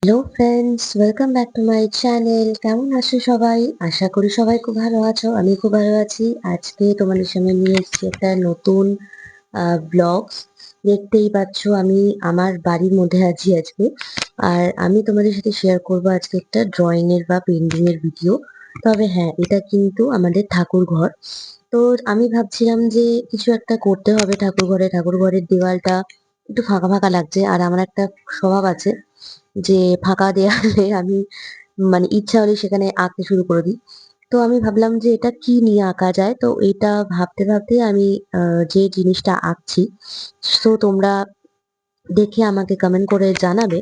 Hello friends, welcome back to my channel. কেমন আছো সবাই? আশা করি সবাই খুব ভালো আছো। আমি খুব ভালো আছি। আজকে তোমাদের সামনে নিয়ে এসেছি একটা নতুন ব্লগস। দেখতেই পাচ্ছ আমি আমার বাড়ির মধ্যে আছি আজকে। আর আমি তোমাদের সাথে শেয়ার করব আজকে একটা ড্রয়িং এর বা পেন্টিং এর ভিডিও। তবে হ্যাঁ, এটা কিন্তু আমাদের ঠাকুর ঘর। তো আমি ভাবছিলাম যে কিছু একটা করতে হবে ঠাকুর ঘরে। ঠাকুর ঘরের দেওয়ালটা একটু ফাঁকা ফাঁকা লাগছে। আর আমার একটা স্বভাব আছে যে ফাঁকা দেয়ালে আমি ইচ্ছা হলে সেখানে আঁকতে শুরু করে দিই। তো আমি ভাবলাম যে এটা কি নিয়ে আঁকা যায়। তো এটা ভাবতে ভাবতে আমি যে জিনিসটা আঁকছি, তো তোমরা দেখে আমাকে কমেন্ট করে জানাবে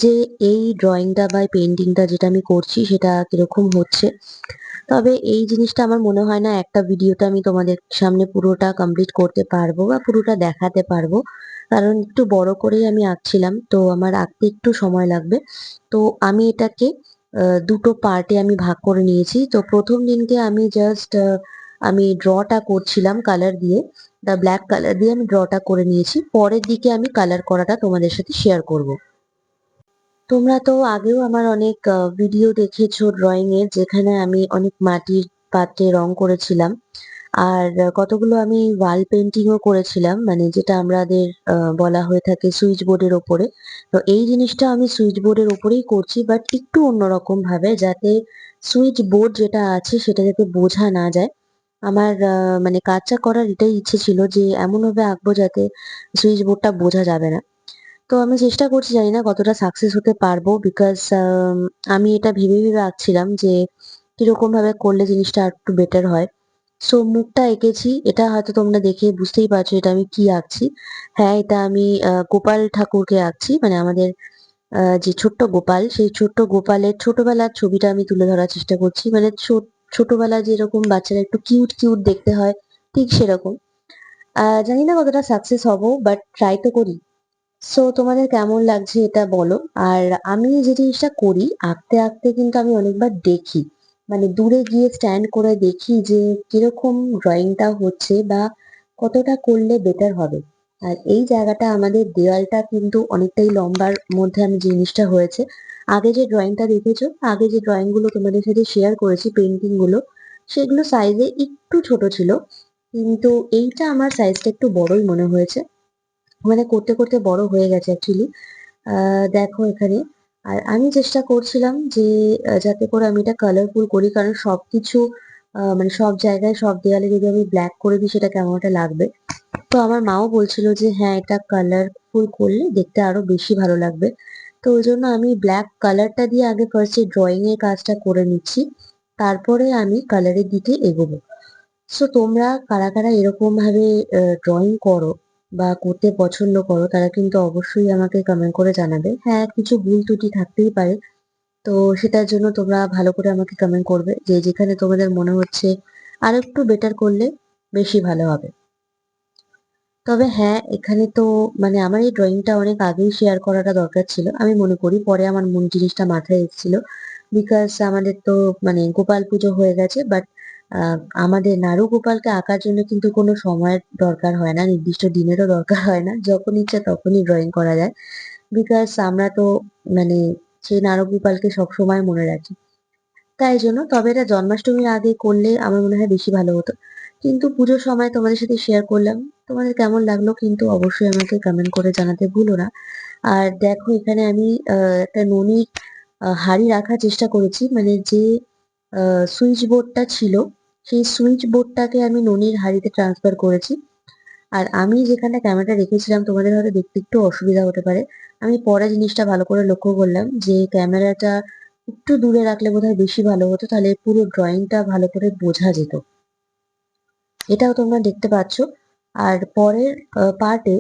যে এই ড্রয়িংটা বা পেন্টিংটা যেটা আমি করছি সেটা কিরকম হচ্ছে। তবে এই জিনিসটা আমার মনে হয় না একটা ভিডিওতে আমি তোমাদের সামনে পুরোটা কমপ্লিট করতে পারবো বা পুরোটা দেখাতে পারবো। কারণ একটু বড় করেই আমি আঁকছিলাম, তো আমার আঁকতে একটু সময় লাগবে। তো আমি এটাকে দুটো পার্টে আমি ভাগ করে নিয়েছি। তো প্রথম দিনকে আমি জাস্ট আমি ড্রটা করছিলাম কালার দিয়ে, ব্ল্যাক কালার দিয়ে আমি ড্রটা করে নিয়েছি। পরের দিকে আমি কালার করাটা তোমাদের সাথে শেয়ার করব। তোমরা তো আগেও আমার অনেক ভিডিও দেখেছো ড্রয়িং এর, যেখানে আমি অনেক মাটির পাত্রে রং করেছিলাম। আর কতগুলো আমি ওয়াল পেন্টিংও করেছিলাম, মানে যেটা আমাদের বলা হয়ে থাকে সুইচ বোর্ডের ওপরে। তো এই জিনিসটা আমি সুইচ বোর্ডের ওপরেই করছি, বাট একটু অন্যরকম ভাবে, যাতে সুইচ বোর্ড যেটা আছে সেটা যাতে বোঝা না যায়। আমার কাজটা করার এটাই ইচ্ছে ছিল যে এমন ভাবে আঁকবো যাতে সুইচ বোর্ডটা বোঝা যাবে না। তো আমি চেষ্টা করছি, জানি না কতটা সাকসেস হতে পারবো, বিকজ আমি এটা ভেবে ভেবে আঁকছিলাম যে কিরকম ভাবে করলে জিনিসটা আর একটু বেটার হয়। সো মুখটা এঁকেছি, এটা হয়তো তোমরা দেখে বুঝতেই পারছো এটা আমি কি আঁকছি। হ্যাঁ, এটা আমি গোপাল ঠাকুরকে আঁকছি, মানে আমাদের যে ছোট্ট গোপাল, সেই ছোট্ট গোপালের ছোটবেলার ছবিটা আমি তুলে ধরার চেষ্টা করছি। মানে ছোটবেলায় যেরকম বাচ্চারা একটু কিউট কিউট দেখতে হয়, ঠিক সেরকম। জানি না কতটা সাকসেস হব, বাট ট্রাই তো করি। সো তোমাদের কেমন লাগছে এটা বলো। আর আমি যে জিনিসটা করি, আঁকতে আঁকতে কিন্তু আমি অনেকবার দেখি, মানে দূরে গিয়ে স্ট্যান্ড করে দেখি যে কিরকম ড্রয়িংটা হচ্ছে বা কতটা করলে বেটার হবে। আর এই জায়গাটা আমাদের দেওয়ালটা কিন্তু অনেকটাই লম্বার মধ্যে আমি জিনিসটা হয়েছে। আগে যে ড্রয়িংটা দেখেছো, আগে যে ড্রয়িং গুলো তোমাদের সাথে শেয়ার করেছি পেন্টিং গুলো, সেগুলো সাইজে একটু ছোট ছিল, কিন্তু এইটা আমার সাইজটা একটু বড়ই মনে হয়েছে। মানে করতে করতে বড় হয়ে গেছে অ্যাকচুয়ালি। দেখো এখানে। আর আমি চেষ্টা করছিলাম যে যাতে করে আমি এটা কালারফুল করি, কারণ সবকিছু সব জায়গায় সব দেয়ালে যদি আমি ব্ল্যাক করে দিই সেটা কেমন একটা লাগবে। তো আমার মাও বলছিল যে হ্যাঁ, এটা কালারফুল করলে দেখতে আরো বেশি ভালো লাগবে। তো ওই জন্য আমি ব্ল্যাক কালারটা দিয়ে আগে ফার্স্টে ড্রয়িং এর কাজটা করে নিচ্ছি, তারপরে আমি কালারের দিকে এগোবো। সো তোমরা কারা কারা এরকম ভাবে ড্রয়িং করো বা করতে পছন্দ করো, তারা কিন্তু অবশ্যই আমাকে কমেন্ট করে জানাবে। হ্যাঁ, কিছু ভুল ত্রুটি থাকতেই পারে। তো সেটার জন্য তোমরা ভালো করে আমাকে কমেন্ট করবে যে যেখানে তোমাদের মনে হচ্ছে আর একটু বেটার করলে বেশি ভালো হবে। তবে হ্যাঁ, এখানে তো আমার এই ড্রয়িংটা অনেক আগেই শেয়ার করাটা দরকার ছিল আমি মনে করি। পরে আমার মন জিনিসটা মাথায় এসেছিল, বিকজ আমাদের তো গোপাল পুজো হয়ে গেছে, বাট আমাদের নাড়ু গোপালকে আঁকার জন্য কিন্তু কোনো সময়ের দরকার হয় না, নির্দিষ্ট দিনেরও দরকার হয় না, যখন ইচ্ছা তখনই ড্রয়িং করা যায়। বিকজ আমরা তো মানে সেই নাড়ু গোপালকে সবসময় মনে রাখি, তাই জন্য। তবে এটা জন্মাষ্টমীর আগে করলে আমার মনে হয় বেশি ভালো হতো, কিন্তু পুজোর সময় তোমাদের সাথে শেয়ার করলাম। তোমাদের কেমন লাগলো কিন্তু অবশ্যই আমাকে কমেন্ট করে জানাতে ভুলো না। আর দেখো এখানে আমি একটা ননির হাঁড়ি রাখার চেষ্টা করেছি, মানে যে সুইচ বোর্ডটা ছিল সেই সুইচ বোর্ডটাকে আমি ননির হাঁড়িতে ট্রান্সফার করেছি। আর আমি যেখানে ক্যামেরাটা রেখেছিলাম, তোমাদের হয়তো দেখতে একটু অসুবিধা হতে পারে। আমি পরে জিনিসটা ভালো করে লক্ষ্য করলাম যে ক্যামেরাটা একটু দূরে রাখলে বোধহয় বেশি ভালো হতো, তাহলে পুরো ড্রয়িংটা ভালো করে বোঝা যেত। এটাও তোমরা দেখতে পাচ্ছ। আর পরের পার্টে,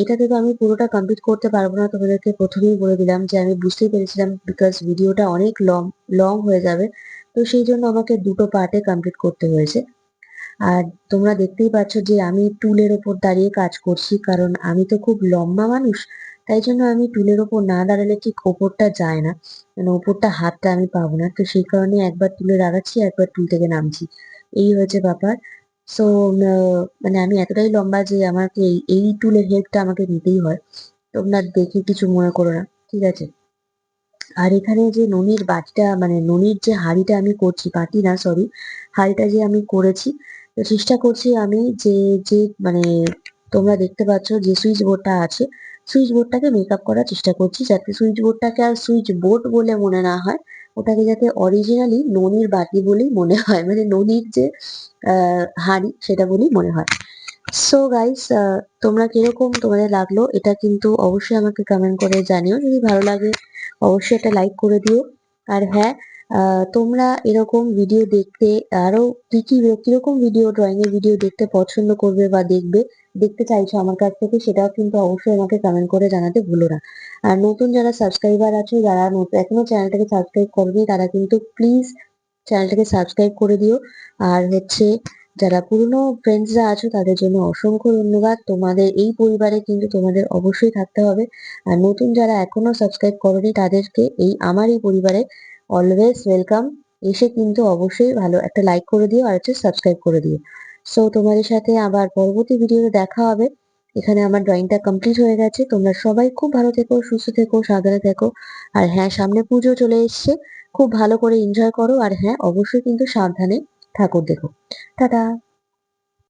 এটাতে তো আমি পুরোটা কমপ্লিট করতে পারবো না, তোমাদেরকে প্রথমেই বলে দিলাম যে আমি বুঝতেই পেরেছিলাম বিকজ ভিডিওটা অনেক লং লং হয়ে যাবে। তো সেই জন্য আমাকে দুটো পার্টে কমপ্লিট করতে হয়েছে। আর তোমরা দেখতেই পাচ্ছ যে আমি টুলের ওপর দাঁড়িয়ে কাজ করছি, কারণ আমি তো খুব লম্বা মানুষ। তাই জন্য আমি টুলের ওপর না দাঁড়ালে ঠিক ওপরটা যায় না, মানে ওপরটা হাতটা আমি পাবো না। তো সেই কারণে একবার তুলে দাঁড়াচ্ছি, একবার টুল থেকে নামছি, এই হয়েছে ব্যাপার। সো আমি এতটাই লম্বা যে আমাকে এই টুলের হেল্পটা আমাকে নিতেই হয়। তোমরা দেখে কিছু মনে করো না, ঠিক আছে? আর এখানে যে ননির বাটিটা মানে ননির যে হাঁড়িটা আমি করছি, বাটি না সরি, হাঁড়িটা যে আমি করেছি, তো চেষ্টা করছি আমি যে যে মানে তোমরা দেখতে পাচ্ছ যে সুইচ বোর্ডটা আছে, সুইচ বোর্ডটাকে মেকআপ করার চেষ্টা করছি যাতে সুইচ বোর্ডটাকে আর সুইচ বোর্ড বলে মনে না হয়, ওটাকে যাতে অরিজিনালি ননির বাটি বলেই মনে হয়, মানে ননির যে হাঁড়ি সেটা বলেই মনে হয়। সো গাইস, তোমরা কিরকম তোমাদের লাগলো এটা কিন্তু অবশ্যই আমাকে কমেন্ট করে জানিও। যদি ভালো লাগে অবশ্যই একটা লাইক করে দিও। আর হ্যাঁ, তোমরা এরকম ভিডিও দেখতে আরো কি কি কিরকম ভিডিও, ড্রয়িং এর ভিডিও দেখতে পছন্দ করবে বা দেখতে চাইছো আমার কাছ থেকে, সেটাও কিন্তু অবশ্যই আমাকে কমেন্ট করে জানাতে ভুলো না। আর নতুন যারা সাবস্ক্রাইবার আছো, যারা এখনো চ্যানেলটাকে সাবস্ক্রাইব করোনি, তারা কিন্তু প্লিজ চ্যানেলটাকে সাবস্ক্রাইব করে দিও। আর হচ্ছে যারা পুরনো ফ্রেন্ডসরা আছো তাদের জন্য অসংখ্য ধন্যবাদ। তোমাদের এই পরিবারে কিন্তু তোমাদের অবশ্যই থাকতে হবে। আর নতুন যারা এখনো সাবস্ক্রাইব করোনি তাদেরকে আমার এই পরিবারে অলওয়েজ ওয়েলকাম। এসে কিন্তু অবশ্যই ভালো একটা লাইক করে দিও আর হচ্ছে সাবস্ক্রাইব করে দিও। সো তোমাদের সাথে আবার পরবর্তী ভিডিওতে দেখা হবে। এখানে আমার ড্রয়িংটা কমপ্লিট হয়ে গেছে। তোমরা সবাই খুব ভালো থেকো, সুস্থ থেকো, সাবধানে থেকো। আর হ্যাঁ, সামনে পুজো চলে এসছে। খুব ভালো করে এনজয় করো। আর হ্যাঁ, অবশ্যই কিন্তু সাবধানে ঠাকুর দেখো। টাটা।